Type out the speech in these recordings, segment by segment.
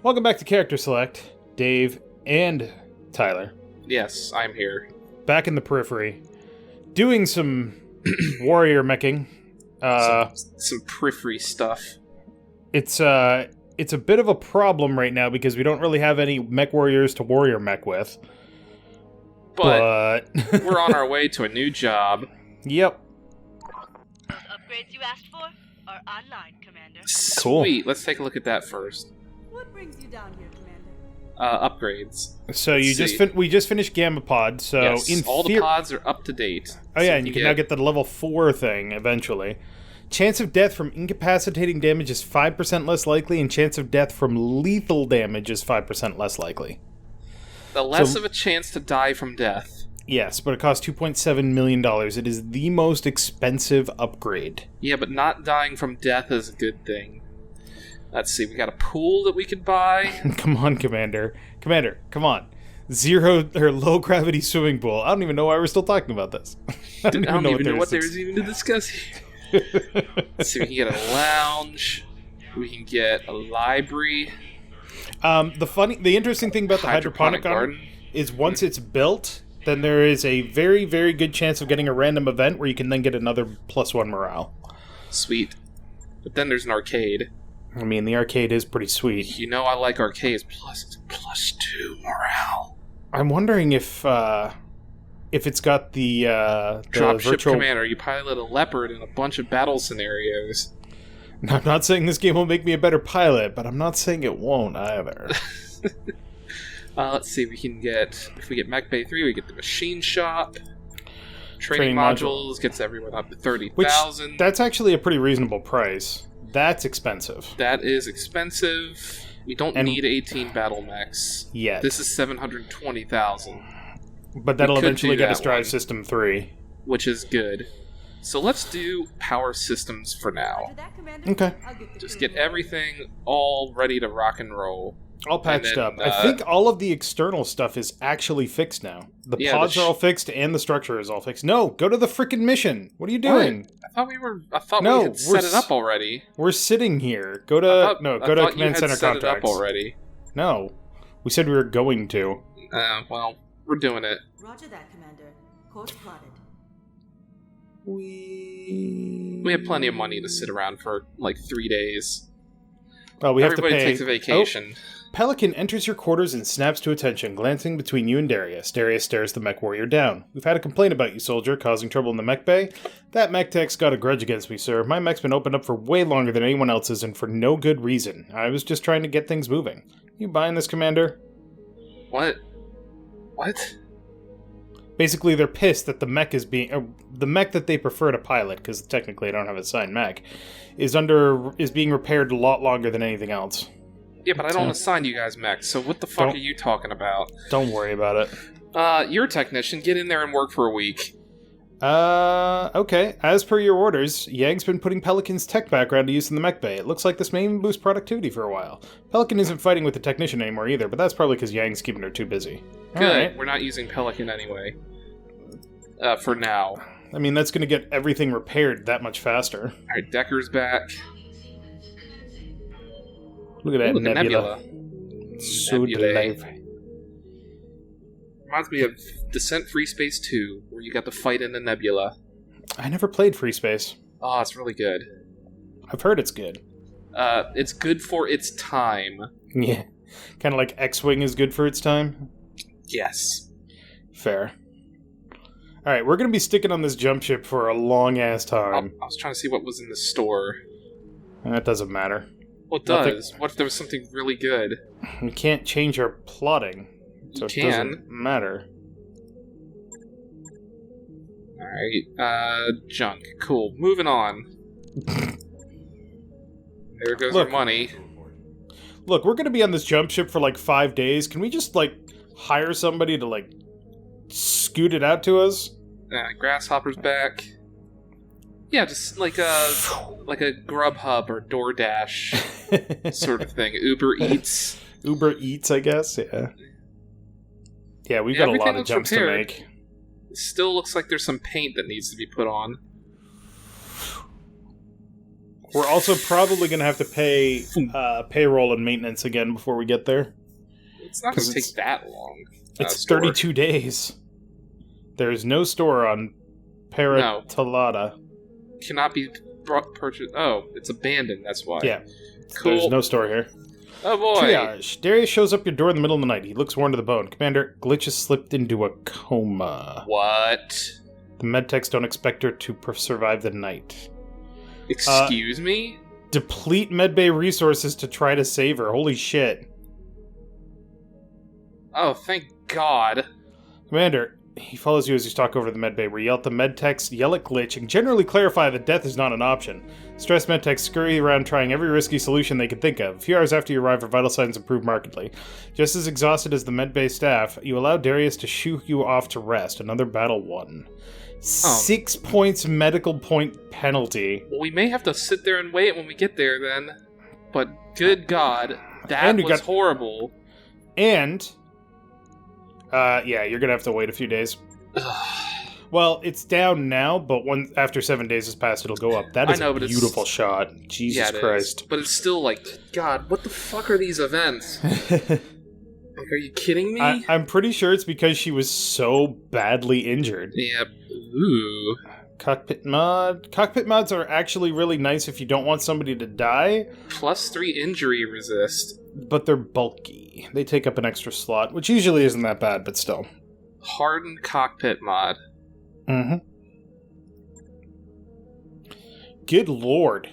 Welcome back to Character Select, Dave and Tyler. Yes, I'm here. Back in the periphery, doing some warrior meching. Some periphery stuff. It's a bit of a problem right now because we don't really have any Mechwarriors to warrior mech with. But we're on our way to a new job. Yep. Those upgrades you asked for are online, Commander. Cool. Sweet, let's take a look at that first. What brings you down here, Commander? Upgrades. So we just finished Gamma Pod, so yes, all the pods are up to date. Oh yeah, and you can now get the level 4 thing eventually. Chance of death from incapacitating damage is 5% less likely, and chance of death from lethal damage is 5% less likely. The less of a chance to die from death. Yes, but it costs $2.7 million. It is the most expensive upgrade. Yeah, but not dying from death is a good thing. Let's see, we got a pool that we could buy. Come on, Commander. Commander, come on. Zero or low gravity swimming pool. I don't even know why we're still talking about this. I don't even know what there's even to discuss here. Let's see, we can get a lounge. We can get a library. The interesting thing about the hydroponic garden is once it's built, then there is a very, very good chance of getting a random event where you can then get another +1 morale. Sweet. But then there's an arcade. I mean, the arcade is pretty sweet. You know I like arcades. Plus +2 morale. I'm wondering if it's got the Dropship virtual... Commander, you pilot a leopard in a bunch of battle scenarios. I'm not saying this game will make me a better pilot, but I'm not saying it won't either. Let's see, if we get Mech Bay 3, we get the machine shop. Training modules gets everyone up to 30,000. That's actually a pretty reasonable price. That's expensive. That is expensive. We don't need 18 battle mechs. Yet. This is 720,000. But that'll eventually get us Drive System 3. Which is good. So let's do power systems for now. Okay. Just get everything all ready to rock and roll. All patched up. I think all of the external stuff is actually fixed now. The pods are all fixed and the structure is all fixed. No, go to the frickin' mission. What are you doing? I thought we had set it up already. We're sitting here. Go to Command Center set Contracts. It up already. No. We said we were going to. Well, we're doing it. Roger that, Commander. Course plotted. We have plenty of money to sit around for like 3 days. Well, we have to pay. Everybody takes a vacation. Pelican enters your quarters and snaps to attention, glancing between you and Darius. Darius stares the Mechwarrior down. We've had a complaint about you, soldier, causing trouble in the mech bay. That mech tech's got a grudge against me, sir. My mech's been opened up for way longer than anyone else's, and for no good reason. I was just trying to get things moving. You buying this, Commander? What? Basically, they're pissed that the mech is being... the mech that they prefer to pilot, because technically I don't have a signed mech, is being repaired a lot longer than anything else. Yeah, but I don't assign you guys mechs, so what the fuck are you talking about? Don't worry about it. You're a technician. Get in there and work for a week. Okay. As per your orders, Yang's been putting Pelican's tech background to use in the mech bay. It looks like this may even boost productivity for a while. Pelican isn't fighting with the technician anymore either, but that's probably because Yang's keeping her too busy. Good. Right. We're not using Pelican anyway. For now. I mean, that's going to get everything repaired that much faster. Alright, Decker's back. Look at that nebula. So Nebulae. delightful. Reminds me of Descent Free Space 2, where you got to fight in a nebula. I never played Free Space. Oh, it's really good. I've heard it's good. It's good for its time. Yeah. Kind of like X-Wing is good for its time? Yes. Fair. Alright, we're going to be sticking on this jump ship for a long-ass time. I was trying to see what was in the store. That doesn't matter. Well, it does. What if there was something really good? We can't change our plotting, so it doesn't matter. Alright, junk. Cool. Moving on. There goes our money. Look, we're going to be on this jump ship for like 5 days. Can we just, hire somebody to, scoot it out to us? Grasshopper's back. Yeah, just like a Grubhub or DoorDash sort of thing. Uber Eats. Uber Eats, I guess, yeah. Yeah, we've got a lot of jumps to make. It still looks like there's some paint that needs to be put on. We're also probably going to have to pay payroll and maintenance again before we get there. It's not going to take that long. It's 32 days. There's no store on Paratalata. Cannot be purchased. Oh, it's abandoned, that's why. Yeah. Cool. There's no store here. Oh boy. Triage. Darius shows up your door in the middle of the night. He looks worn to the bone. Commander, Glitch has slipped into a coma. What? The medtechs don't expect her to survive the night. Excuse me? Deplete medbay resources to try to save her. Holy shit. Oh, thank God. Commander, he follows you as you stalk over to the medbay, where you yell at the medtechs, yell at Glitch, and generally clarify that death is not an option. Stressed medtechs scurry around trying every risky solution they can think of. A few hours after you arrive, your vital signs improve markedly. Just as exhausted as the medbay staff, you allow Darius to shoo you off to rest. Another battle won. 6 points medical point penalty. Well, we may have to sit there and wait when we get there then. But good God, that was horrible. And... yeah, you're gonna have to wait a few days. Well, it's down now, but after 7 days has passed, it'll go up. That is a beautiful shot. Jesus Christ. But it's still like, God, what the fuck are these events? Like, are you kidding me? I'm pretty sure it's because she was so badly injured. Yeah. Ooh. Cockpit mod. Cockpit mods are actually really nice if you don't want somebody to die. +3 injury resist. But they're bulky. They take up an extra slot, which usually isn't that bad, but still. Hardened cockpit mod. Mm-hmm. Good lord.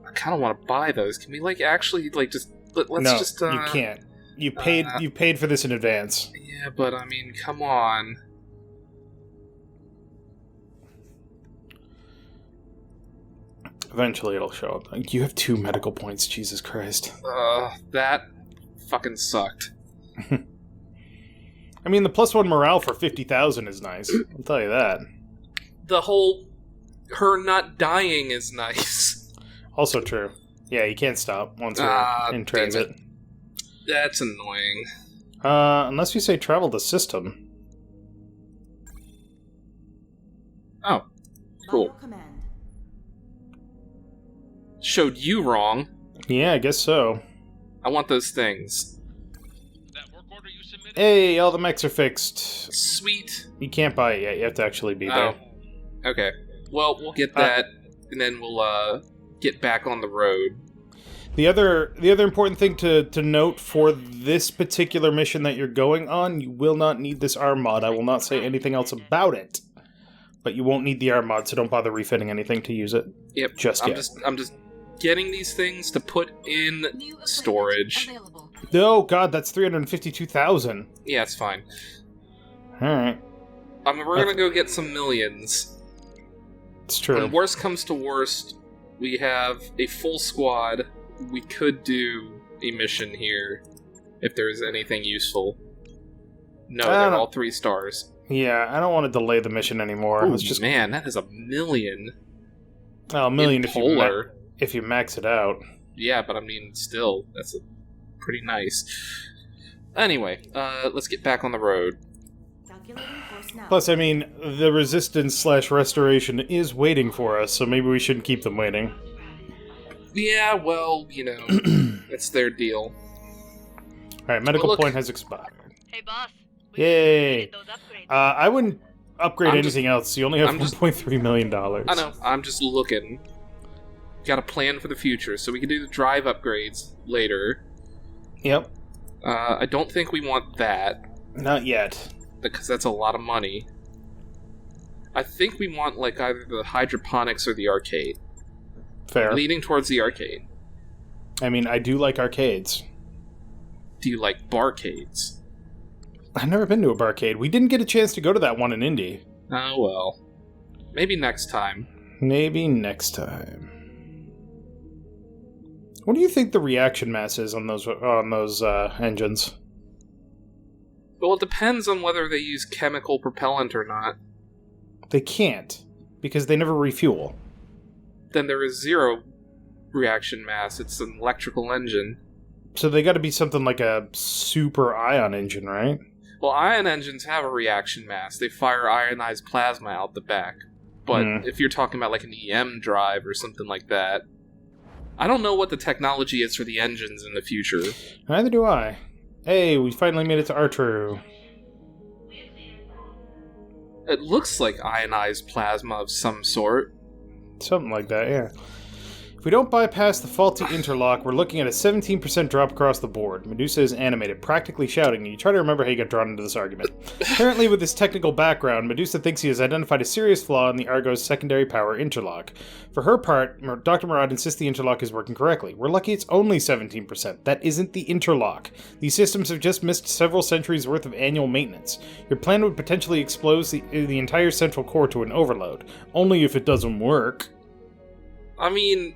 I kind of want to buy those. Can we, like, actually, like, just... Let's you can't. You paid for this in advance. Yeah, but, I mean, come on. Eventually it'll show up. You have 2 medical points, Jesus Christ. That fucking sucked. I mean, the +1 morale for 50,000 is nice. I'll tell you that. The whole... her not dying is nice. Also true. Yeah, you can't stop once we're in transit. That's annoying. Unless you say travel the system. Oh. Cool. Showed you wrong. Yeah, I guess so. I want those things. That work order you submitted? Hey, all the mechs are fixed. Sweet. You can't buy it yet. You have to actually be there. Oh. Okay. Well, we'll get that, and then we'll get back on the road. The other important thing to note for this particular mission that you're going on, you will not need this arm mod. I will not say anything else about it. But you won't need the arm mod, so don't bother refitting anything to use it. Yep. Yet. I'm just getting these things to put in storage. Oh god, that's 352,000. Yeah, it's fine. Alright. We're gonna go get some millions. It's true. When worst comes to worst, we have a full squad. We could do a mission here, if there is anything useful. No, they're all 3 stars. Yeah, I don't want to delay the mission anymore. Ooh, man, that is 1 million. Oh, 1 million if you max it out. Yeah, but I mean, still, that's pretty nice. Anyway, let's get back on the road. Plus, I mean, the resistance/restoration is waiting for us, so maybe we shouldn't keep them waiting. Yeah, well, you know, it's their deal. Alright, medical point has expired. Hey, boss. Yay! Those upgrades. I wouldn't upgrade anything else. You only have $1.3 million. I know, I'm just looking. Got a plan for the future, so we can do the drive upgrades later. Yep. I don't think we want that. Not yet. Because that's a lot of money. I think we want, like, either the hydroponics or the arcade. Fair. Leaning towards the arcade. I mean, I do like arcades. Do you like barcades? I've never been to a barcade. We didn't get a chance to go to that one in Indy. Oh, well. Maybe next time. Maybe next time. What do you think the reaction mass is on those engines? Well, it depends on whether they use chemical propellant or not. They can't, because they never refuel. Then there is 0 reaction mass. It's an electrical engine. So they gotta be something like a super ion engine, right? Well, ion engines have a reaction mass. They fire ionized plasma out the back. But if you're talking about like an EM drive or something like that, I don't know what the technology is for the engines in the future. Neither do I. Hey, we finally made it to Arturu. It looks like ionized plasma of some sort. Something like that, yeah. If we don't bypass the faulty interlock, we're looking at a 17% drop across the board. Medusa is animated, practically shouting, and you try to remember how you got drawn into this argument. Apparently, with his technical background, Medusa thinks he has identified a serious flaw in the Argo's secondary power interlock. For her part, Dr. Murad insists the interlock is working correctly. We're lucky it's only 17%. That isn't the interlock. These systems have just missed several centuries' worth of annual maintenance. Your plan would potentially expose the entire central core to an overload. Only if it doesn't work. I mean,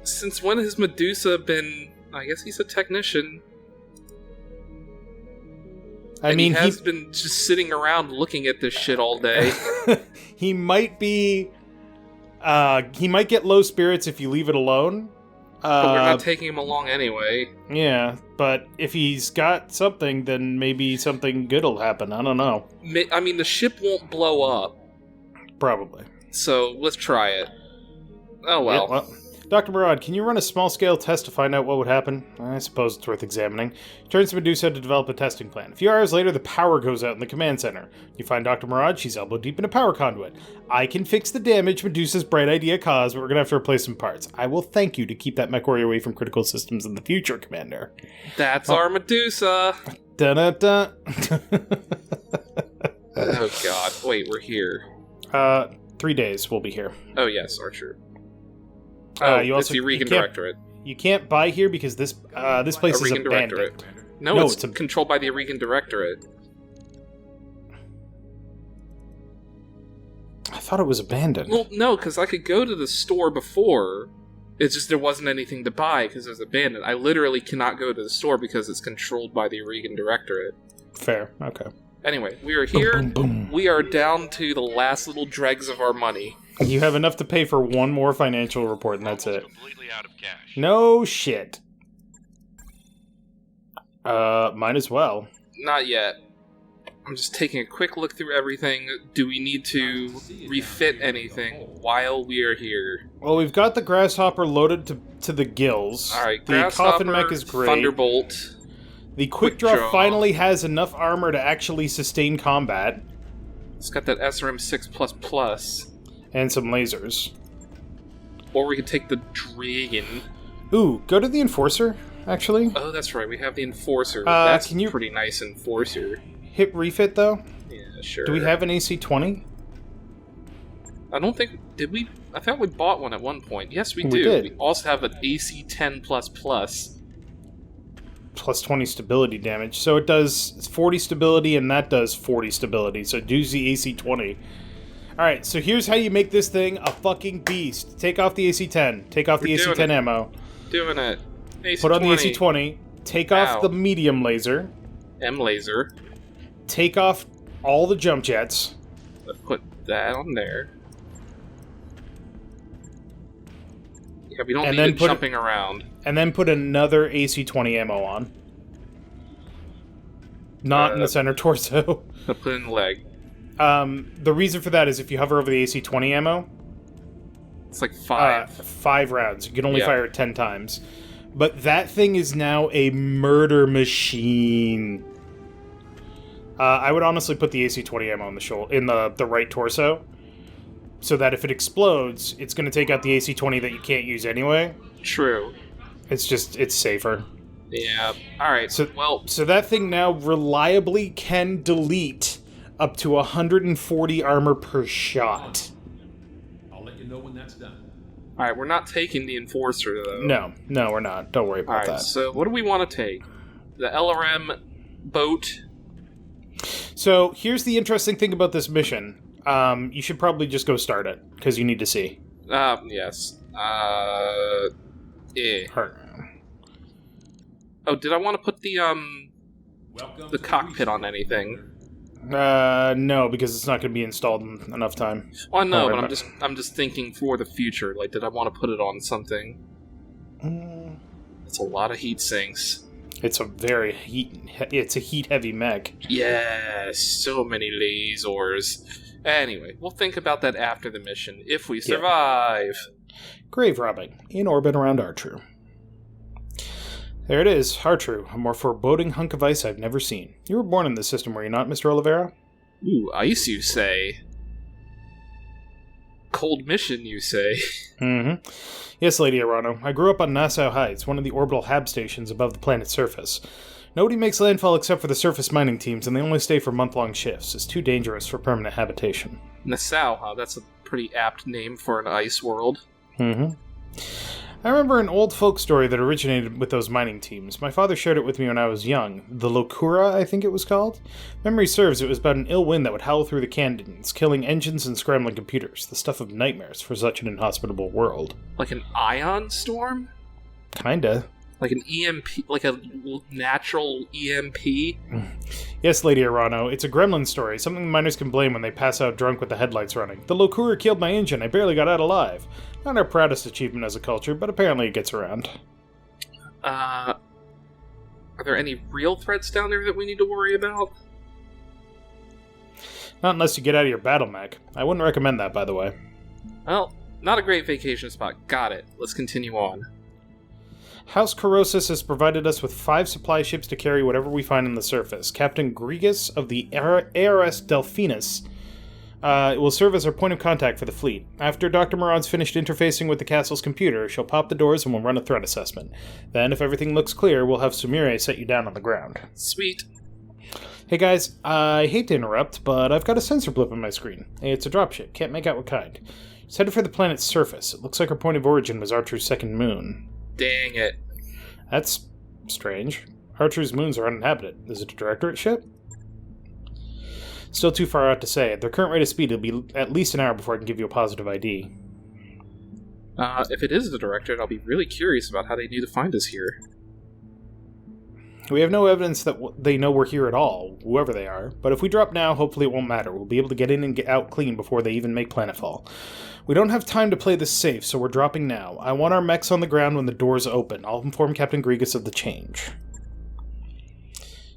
since when has Medusa been... I guess he's a technician. He has been just sitting around looking at this shit all day. He might be... he might get low spirits if you leave it alone. But we're not taking him along anyway. Yeah, but if he's got something, then maybe something good will happen. I don't know. I mean, the ship won't blow up. Probably. So, let's try it. Oh, well. Yeah, well, Dr. Murad, can you run a small-scale test to find out what would happen? I suppose it's worth examining. He turns to Medusa to develop a testing plan. A few hours later, the power goes out in the command center. You find Dr. Murad, she's elbow-deep in a power conduit. I can fix the damage Medusa's bright idea caused, but we're going to have to replace some parts. I will thank you to keep that Mechwarrior away from critical systems in the future, Commander. That's our Medusa! Da-da-da. Oh, God. Wait, we're here. 3 days we'll be here. Oh, yes, Archer. You also, it's the Regan Directorate. You can't buy here because this place is abandoned. No, it's controlled by the Regan Directorate. I thought it was abandoned. Well, no, because I could go to the store before. It's just there wasn't anything to buy because it was abandoned. I literally cannot go to the store because it's controlled by the Regan Directorate. Fair, okay. Anyway, we are here. Boom, boom, boom. We are down to the last little dregs of our money. You have enough to pay for one more financial report, and that's it. Completely out of cash. No shit. Might as well. Not yet. I'm just taking a quick look through everything. Do we need to refit anything while we are here? Well, we've got the Grasshopper loaded to the gills. Alright, the Coffin Mech is great. Thunderbolt. The Quick Draw finally has enough armor to actually sustain combat. It's got that SRM 6++. And some lasers. Or we could take the Dragon. Ooh, go to the Enforcer, actually. Oh, that's right, we have the Enforcer. That's a pretty nice Enforcer. Hit refit, though? Yeah, sure. Do we have an AC-20? I don't think... Did we? I thought we bought one at one point. Yes, we do. Did. We also have an AC-10++. Plus 20 stability damage. So it does 40 stability, and that does 40 stability. So do the AC-20. Alright, so here's how you make this thing a fucking beast. Take off the AC-10. Take off the AC-10 ammo. Doing it. AC-20. Put on the AC-20. Take off the medium laser. M-laser. Take off all the jump jets. Let's put that on there. Yeah, we don't need it jumping around. And then put another AC-20 ammo on. Not in the center torso. I'll put it in the leg. The reason for that is if you hover over the AC-20 ammo... It's like 5. 5 rounds. You can only fire it 10 times. But that thing is now a murder machine. I would honestly put the AC-20 ammo in the right torso. So that if it explodes, it's going to take out the AC-20 that you can't use anyway. True. It's safer. Yeah. Alright, So that thing now reliably can delete up to 140 armor per shot. I'll let you know when that's done. Alright, we're not taking the Enforcer, though. No, we're not. Don't worry about that. So what do we want to take? The LRM boat? So here's the interesting thing about this mission. You should probably just go start it, because you need to see. Yes. Oh, did I want to put the cockpit on anything? No, because it's not going to be installed in enough time. Well, no, but I'm just thinking for the future. Like, did I want to put it on something? It's a lot of heat sinks. It's a heat-heavy mech. Yes, so many lasers. Anyway, we'll think about that after the mission, if we survive. Grave robbing, in orbit around Artru. There it is, Artru, a more foreboding hunk of ice I've never seen. You were born in this system, were you not, Mr. Oliveira? Ooh, ice, you say? Cold mission, you say? Mm-hmm. Yes, Lady Arano. I grew up on Nassau Heights, one of the orbital hab stations above the planet's surface. Nobody makes landfall except for the surface mining teams, and they only stay for month-long shifts. It's too dangerous for permanent habitation. Nassau, huh? That's a pretty apt name for an ice world. Mm-hmm. I remember an old folk story that originated with those mining teams. My father shared it with me when I was young. The Locura, I think it was called. Memory serves, it was about an ill wind that would howl through the canyons, killing engines and scrambling computers. The stuff of nightmares for such an inhospitable world. Like an ion storm? Kinda. Like an EMP, like a natural EMP? Yes, Lady Arano, it's a gremlin story, something the miners can blame when they pass out drunk with the headlights running. The Locura killed my engine, I barely got out alive. Not our proudest achievement as a culture, but apparently it gets around. Are there any real threats down there that we need to worry about? Not unless you get out of your battle mech. I wouldn't recommend that, by the way. Well, not a great vacation spot. Got it. Let's continue on. House Corrosis has provided us with 5 supply ships to carry whatever we find on the surface. Captain Grigas of the ARS Delphinus will serve as our point of contact for the fleet. After Dr. Moran's finished interfacing with the castle's computer, she'll pop the doors and we'll run a threat assessment. Then, if everything looks clear, we'll have Sumire set you down on the ground. Sweet. Hey guys, I hate to interrupt, but I've got a sensor blip on my screen. It's a dropship, can't make out what kind. It's headed for the planet's surface. It looks like our point of origin was Archer's second moon. Dang it. That's strange. Archer's moons are uninhabited. Is it a Directorate ship? Still too far out to say. At their current rate of speed, it'll be at least an hour before I can give you a positive ID. If it is the Directorate, I'll be really curious about how they knew to find us here. We have no evidence that they know we're here at all, whoever they are. But if we drop now, hopefully it won't matter. We'll be able to get in and get out clean before they even make planetfall. We don't have time to play this safe, so we're dropping now. I want our mechs on the ground when the doors open. I'll inform Captain Grigas of the change.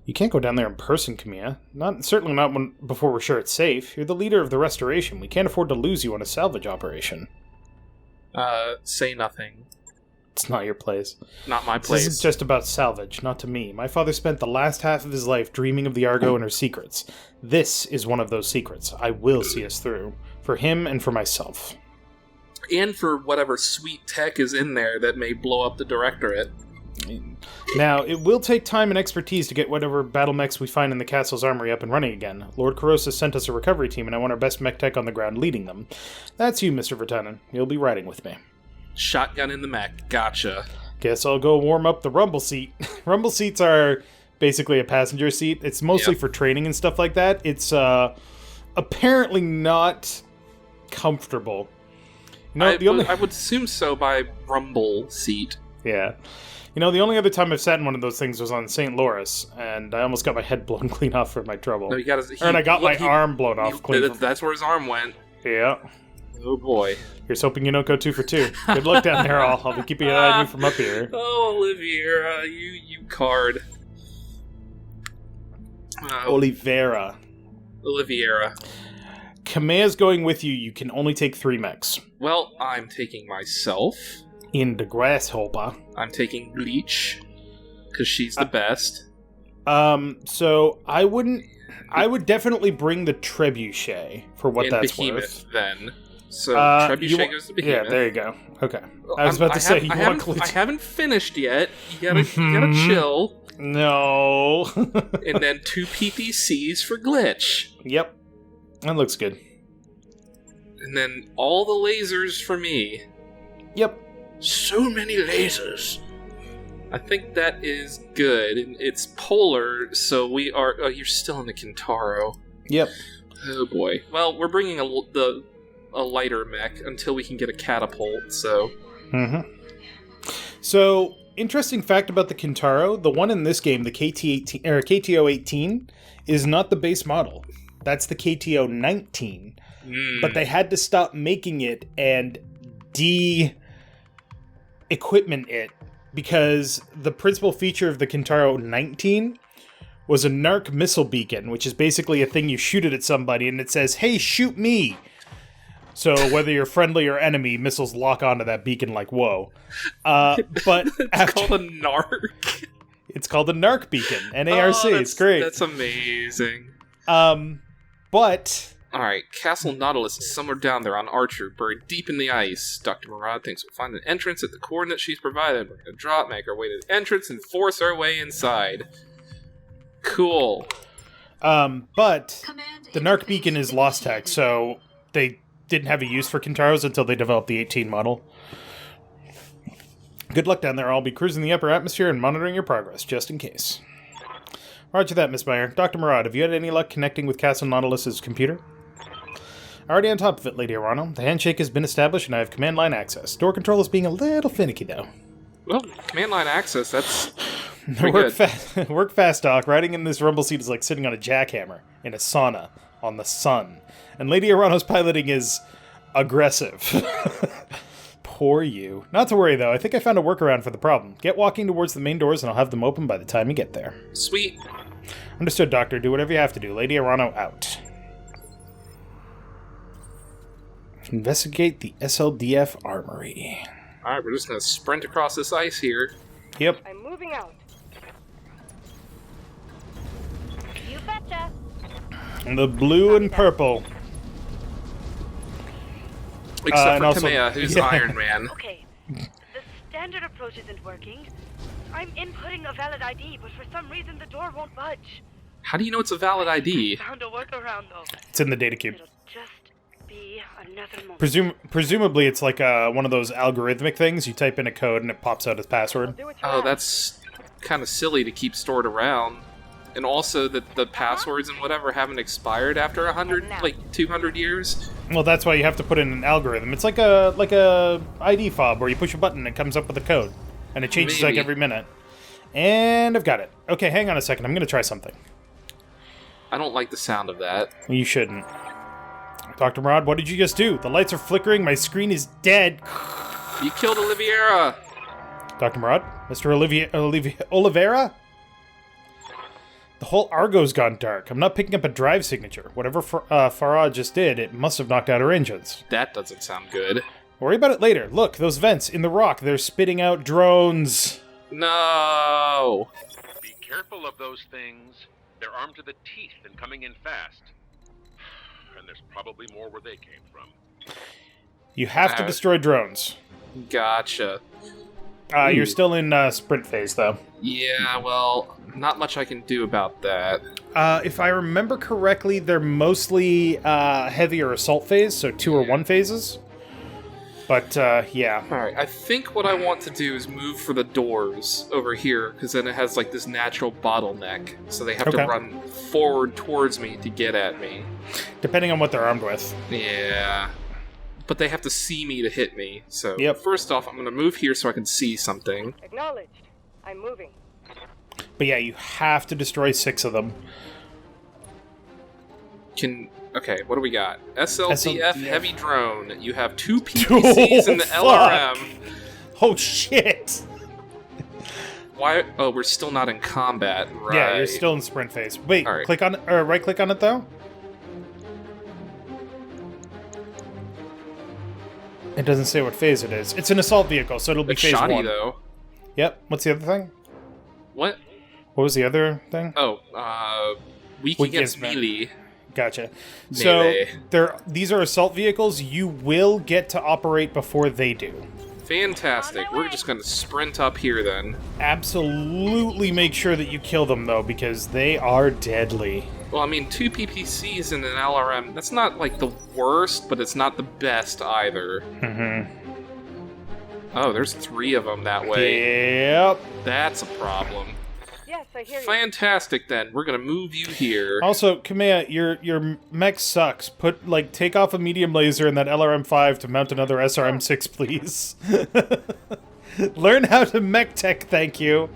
You can't go down there in person, Camilla. Certainly not before we're sure it's safe. You're the leader of the Restoration. We can't afford to lose you on a salvage operation. Say nothing. It's not your place. Not my place. This isn't just about salvage, not to me. My father spent the last half of his life dreaming of the Argo and her secrets. This is one of those secrets. I will see us through. For him and for myself. And for whatever sweet tech is in there that may blow up the Directorate. Now, it will take time and expertise to get whatever battle mechs we find in the castle's armory up and running again. Lord Corrosis sent us a recovery team, and I want our best mech tech on the ground leading them. That's you, Mr. Vertanen. You'll be riding with me. Shotgun in the mech. Gotcha. Guess I'll go warm up the rumble seat. Rumble seats are basically a passenger seat. It's mostly for training and stuff like that. It's apparently not comfortable. You know, I would assume so by rumble seat. Yeah. You know, the only other time I've sat in one of those things was on St. Loris, and I almost got my head blown clean off for my trouble. No, and I got my arm blown off clean. That's where his arm went. Yeah. Oh boy. Here's hoping you don't go 2 for 2. Good luck down there, I'll be keeping an eye on you from up here. Oh, Oliviera, you card. Oliveira. Oliviera. Kamea's going with you. You can only take 3 mechs. Well, I'm taking myself. In the grasshopper. I'm taking Bleach, because she's the best. So I would definitely bring the Trebuchet for what that's Behemoth, worth. Then. So Trebuchet goes to Behemoth. Yeah, there you go. Okay. I was about to say, I haven't finished yet. You gotta chill. No. And then 2 PPCs for Glitch. Yep. That looks good. And then all the lasers for me. Yep. So many lasers. I think that is good. And it's polar, so we are... Oh, you're still in the Kintaro. Yep. Oh boy. Well, we're bringing a lighter mech until we can get a catapult, so... Mm-hmm. So, interesting fact about the Kintaro, the one in this game, the KTO-18, is not the base model. That's the KTO-19. But they had to stop making it and de-equipment it because the principal feature of the Kintaro 19 was a narc missile beacon, which is basically a thing you shoot it at somebody and it says, "Hey, shoot me!" So whether you're friendly or enemy, missiles lock onto that beacon like, whoa. But it's called a narc. It's called a narc beacon, N-A-R-C. It's great. That's amazing. But... Alright, Castle Nautilus is somewhere down there on Archer, buried deep in the ice. Dr. Murad thinks we'll find an entrance at the coordinates she's provided. We're gonna drop, make our way to the entrance, and force our way inside. Cool. But the narc beacon is lost tech, so they didn't have a use for Kintaros until they developed the 18 model. Good luck down there. I'll be cruising the upper atmosphere and monitoring your progress, just in case. Roger that, Miss Meyer. Dr. Murad, have you had any luck connecting with Castle Nautilus's computer? Already on top of it, Lady Arano. The handshake has been established and I have command line access. Door control is being a little finicky, though. Well, command line access, that's Work fast, Doc. Riding in this rumble seat is like sitting on a jackhammer in a sauna on the sun. And Lady Arano's piloting is aggressive. Poor you. Not to worry, though. I think I found a workaround for the problem. Get walking towards the main doors and I'll have them open by the time you get there. Sweet. Understood, Doctor. Do whatever you have to do. Lady Arano out. Investigate the SLDF armory. Alright, we're just gonna sprint across this ice here. Yep. I'm moving out. You betcha. The blue and purple. Except and for also- Kamea, who's yeah. Iron Man. Okay. The standard approach isn't working. I'm inputting a valid ID, but for some reason the door won't budge. How do you know it's a valid ID? Found a workaround though. It's in the data cube. It'll just be another moment. Presumably it's like one of those algorithmic things. You type in a code and it pops out as password. Do what you Oh, ask. that's kind of silly to keep stored around. And also that the passwords and whatever haven't expired after 200 years. Well, that's why you have to put in an algorithm. It's like a ID fob where you push a button and it comes up with a code. And it changes like Maybe. every minute. And I've got it. Okay, hang on a second. I'm going to try something. I don't like the sound of that. You shouldn't. Dr. Murad, what did you just do? The lights are flickering. My screen is dead. You killed Oliviera! Dr. Murad? Mr. Oliveira? The whole Argo's gone dark. I'm not picking up a drive signature. Whatever Farah just did, it must have knocked out her engines. That doesn't sound good. Worry about it later. Look, those vents in the rock. They're spitting out drones. No! Be careful of those things. They're armed to the teeth and coming in fast. And there's probably more where they came from. You have to destroy drones. Gotcha. You're still in sprint phase, though. Yeah, well, not much I can do about that. If I remember correctly, they're mostly heavier assault phase, so 2 or 1 phases. But, yeah. Alright, I think what I want to do is move for the doors over here, because then it has, like, this natural bottleneck. So they have to run forward towards me to get at me. Depending on what they're armed with. Yeah. But they have to see me to hit me, so... Yep. First off, I'm going to move here so I can see something. Acknowledged. I'm moving. But yeah, you have to destroy 6 of them. Okay, what do we got? SLDF heavy drone. You have 2 Oh, PPCs in the fuck. LRM. Oh, shit! Why? Oh, we're still not in combat, right? Yeah, you're still in sprint phase. Wait, All right. click on it, or right-click on it, though? It doesn't say what phase it is. It's an assault vehicle, so it'll be It's phase shoddy, 1. though. Yep. What's the other thing? What? What was the other thing? Oh, weak Weak against against melee. Gotcha. Melee. So, these are assault vehicles. You will get to operate before they do. Fantastic. We're just gonna sprint up here, then. Absolutely make sure that you kill them, though, because they are deadly. Well, I mean, 2 PPCs in an LRM, that's not, like, the worst, but it's not the best either. Mm-hmm. Oh, there's 3 of them that way. Yep. That's a problem. Yes, I hear you. Fantastic, then. We're gonna move you here. Also, Kamea, your mech sucks. Take off a medium laser in that LRM-5 to mount another SRM-6, please. Learn how to mech tech, thank you.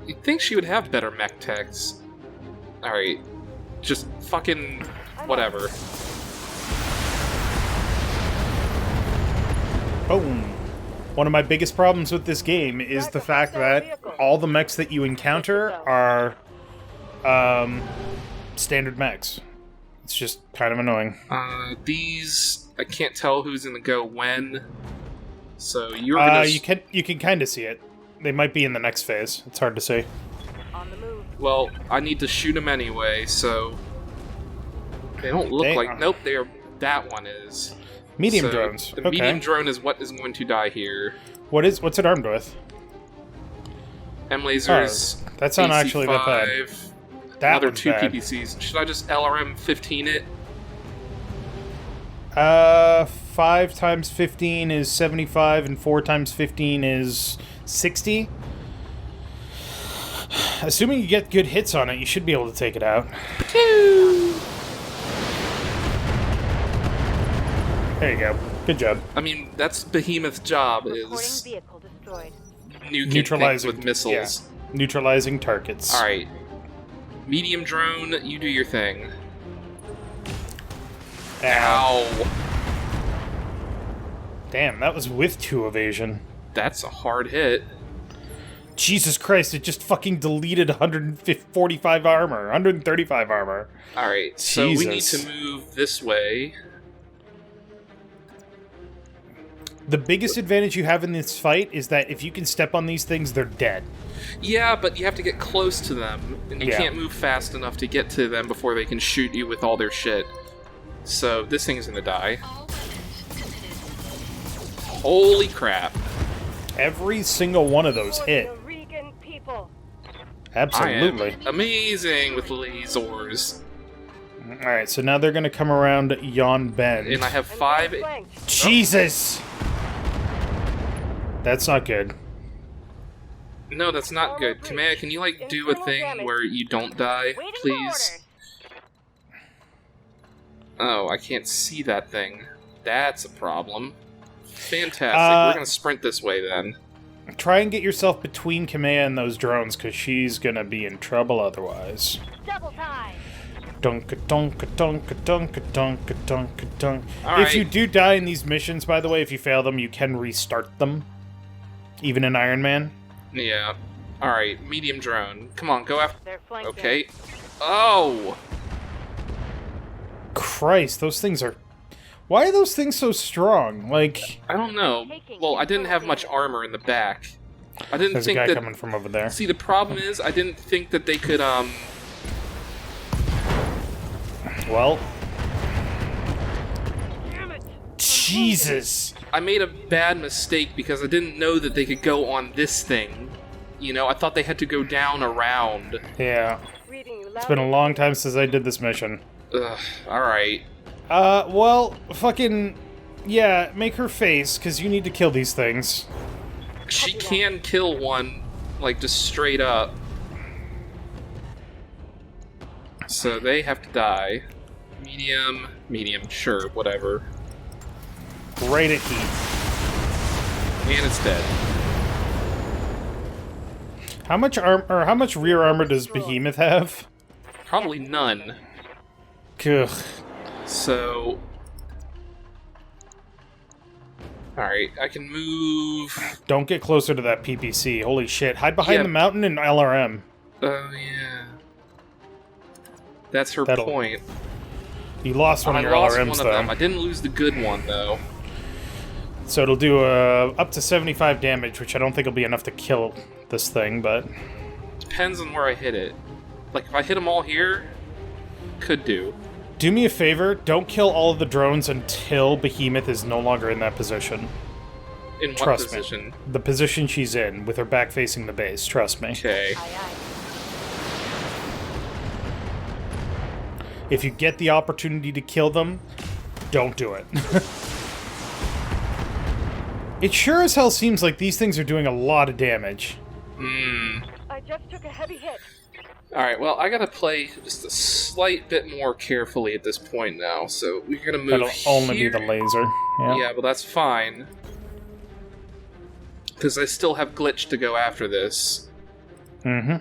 You'd think she would have better mech techs. Alright. Just fucking... whatever. Boom. One of my biggest problems with this game is the fact that all the mechs that you encounter are Standard mechs. It's just kind of annoying. These, I can't tell who's gonna go when. So you're gonna... You can kind of see it. They might be in the next phase. It's hard to say. On the move. Well, I need to shoot them anyway, so... They don't look like... Nope, they are... That one is. Medium So, drones. The Okay. medium drone is what is going to die here. What's it armed with? M lasers. That's not actually that bad. AC-5, That another one's 2 bad. PPCs. Should I just LRM 15 it? 5 times 15 is 75, and 4 times 15 is 60. Assuming you get good hits on it, you should be able to take it out. There you go. Good job. I mean, that's Behemoth's job, Reporting is vehicle destroyed. nuking Neutralizing things with missiles. yeah. Neutralizing targets. Alright. Medium drone, you do your thing. Ow. Damn, that was with 2 evasion. That's a hard hit. Jesus Christ, it just fucking deleted 145 armor, 135 armor. Alright, so we need Jesus. to move this way. The biggest advantage you have in this fight is that if you can step on these things, they're dead. Yeah, but you have to get close to them, and you Yeah. can't move fast enough to get to them before they can shoot you with all their shit. So this thing's gonna die. Holy crap. Every single one of those hit. The Regan people. Absolutely. I am amazing with lasers. Alright, so now they're gonna come around Yon Bend. And I have 5... Flanked. Jesus! That's not good. No, that's not good. Kamea, can you, like, do a thing where you don't die, Waiting for please? orders. Oh, I can't see that thing. That's a problem. Fantastic. We're gonna sprint this way, then. Try and get yourself between Kamea and those drones, because she's gonna be in trouble otherwise. Double time. Dunka dunka dunka dunka dunka dunka dunk. Alright. If you do die in these missions, by the way, if you fail them, you can restart them. Even in Ironman. Yeah. Alright, medium drone. Come on, go after... They're flanked. Okay. Oh! Christ, those things are... Why are those things so strong? Like, I don't know. Well, I didn't have much armor in the back. I didn't there's a think guy that... coming from over there. See, the problem is, I didn't think that they could, Well, Damn it. Jesus. I made a bad mistake because I didn't know that they could go on this thing. You know, I thought they had to go down around. Yeah. Reading you It's been a long time since I did this mission. Ugh, alright. Well, fucking... Yeah, make her face, because you need to kill these things. She can kill one, like, just straight up. So they have to die. Medium, sure, whatever. Right at heat. And it's dead. How much how much rear armor does Behemoth have? Probably none. Ugh. So... Alright, I can move... Don't get closer to that PPC. Holy shit. Hide behind Yeah. the mountain and LRM. Oh, yeah. That's her That'll- point. You lost one I of your lost LRMs, one of though. them. I didn't lose the good one, though. So it'll do up to 75 damage, which I don't think will be enough to kill this thing, but... Depends on where I hit it. Like, if I hit them all here, could do. Do me a favor, don't kill all of the drones until Behemoth is no longer in that position. In what Trust position? me. The position she's in, with her back facing the base, trust me. Okay. Aye, aye. If you get the opportunity to kill them, don't do it. It sure as hell seems like these things are doing a lot of damage. I just took a heavy hit. Alright, well, I gotta play just a slight bit more carefully at this point now, so we're gonna move That'll only here. be the laser. Yeah. Yeah, but that's fine. Because I still have Glitch to go after this. Mm-hmm.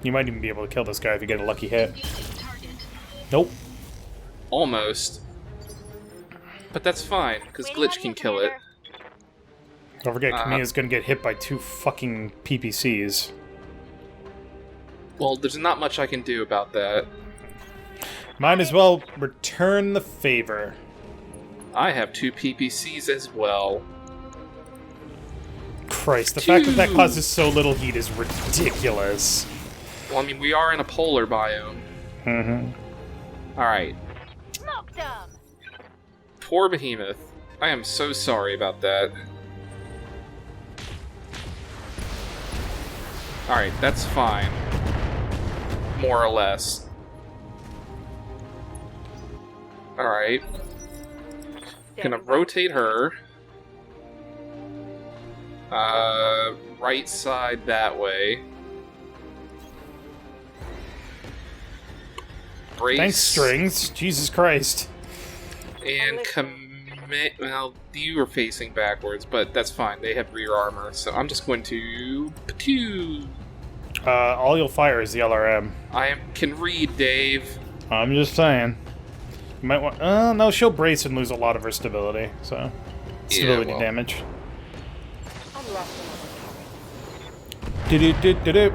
You might even be able to kill this guy if you get a lucky hit. Nope. Almost. But that's fine, because Waiting Glitch on can you, kill it. Commander. Don't forget, Kamiya's gonna get hit by 2 fucking PPCs. Well, there's not much I can do about that. Might as well return the favor. I have 2 PPCs as well. Christ, the fact that that causes so little heat is ridiculous. Well, I mean, we are in a polar biome. Mm-hmm. Alright. Smoke them! Poor Behemoth. I am so sorry about that. Alright, that's fine. More or less. Alright. Gonna rotate her. Right side that way. Brace. Thanks, strings. Jesus Christ. And commit. Well, you were facing backwards, but that's fine. They have rear armor, so I'm just going to. Patoo! All you'll fire is the LRM. Can read, Dave. I'm just saying. You might want. No, she'll brace and lose a lot of her stability. So, stability damage. Do-do-do-do-do.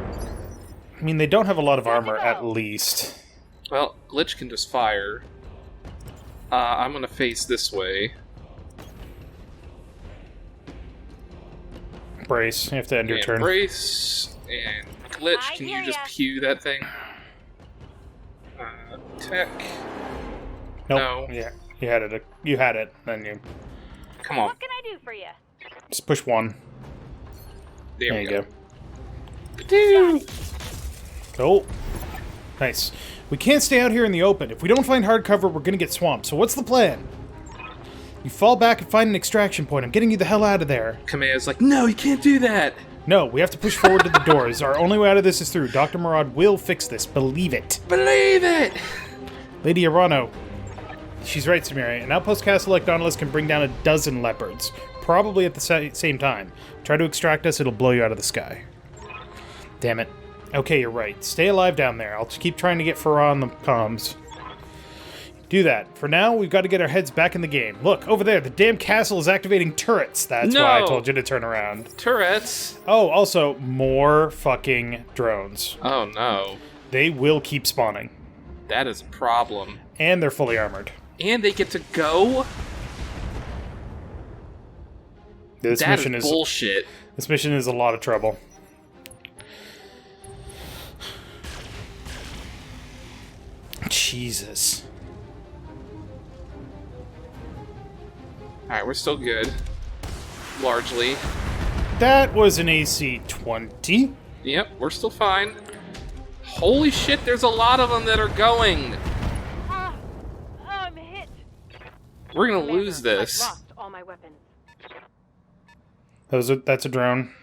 I mean, they don't have a lot of armor, at least. Well, Glitch can just fire. I'm gonna face this way. Brace. You have to end your And turn. brace. And Glitch, can you just pew that thing? Tech. Nope. No. Yeah, you had it. You had it. Then you Come on. What can I do for you? just push one. There we you go. go. Cool. Nice. We can't stay out here in the open. If we don't find hard cover, we're gonna get swamped. So what's the plan? You fall back and find an extraction point. I'm getting you the hell out of there. Kamea's like, no, you can't do that! No, we have to push forward to the doors. Our only way out of this is through. Dr. Murad will fix this. Believe it. Believe it! Lady Arano. She's right, Samira. An outpost castle like Nautilus can bring down 12 leopards. Probably at the same time. Try to extract us, it'll blow you out of the sky. Damn it. Okay, you're right. Stay alive down there. I'll just keep trying to get Farah on the comms. Do that. For now, we've got to get our heads back in the game. Look, over there, the damn castle is activating turrets. That's why I told you to turn around. Turrets? Oh, also, more fucking drones. Oh no. They will keep spawning. That is a problem. And they're fully armored. And they get to go? This That mission is is bullshit. This mission is a lot of trouble. Jesus. Alright, we're still good. Largely. That was an AC 20. Yep, we're still fine. Holy shit, there's a lot of them that are going! I'm hit. We're gonna lose this. I've lost all my weapons. That's a drone.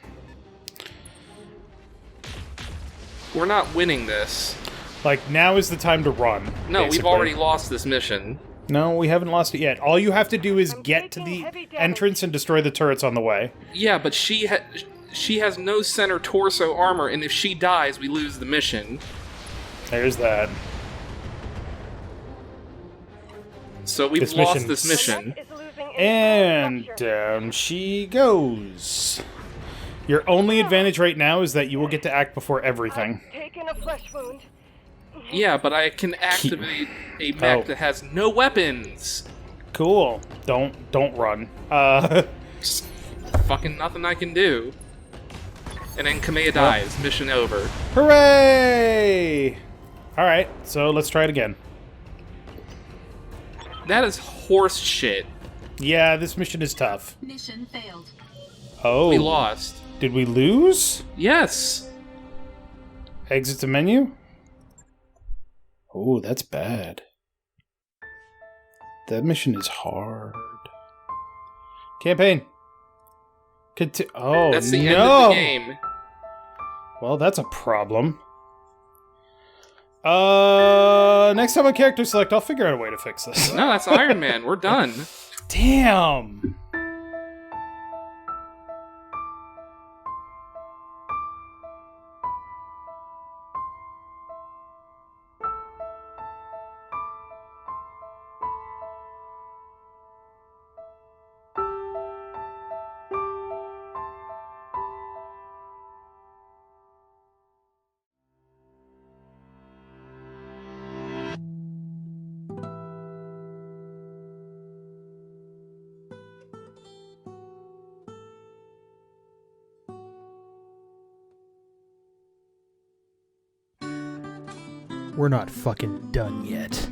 We're not winning this. Like, now is the time to run. No, we've basically. already lost this mission. No, we haven't lost it yet. All you have to do is get to the heavy damage. entrance and destroy the turrets on the way. Yeah, but she has no center torso armor, and if she dies, we lose the mission. There's that. So we've This lost mission this mission. Is losing And infrastructure. down she goes. Your only advantage right now is that you will get to act before everything. Taken a flesh wound. Yeah, but I can activate a mech that has no weapons. Cool. Don't run. Just fucking nothing I can do. And then Kamea dies. Mission over. Hooray! Alright, so let's try it again. That is horse shit. Yeah, this mission is tough. Mission failed. Oh. We lost. Did we lose? Yes. Exit the menu? Oh, that's bad. That mission is hard. Campaign. Oh, That's the no. end of the game. Well, that's a problem. Next time on Character Select, I'll figure out a way to fix this. No, that's Ironman. We're done. Damn. we're not fucking done yet.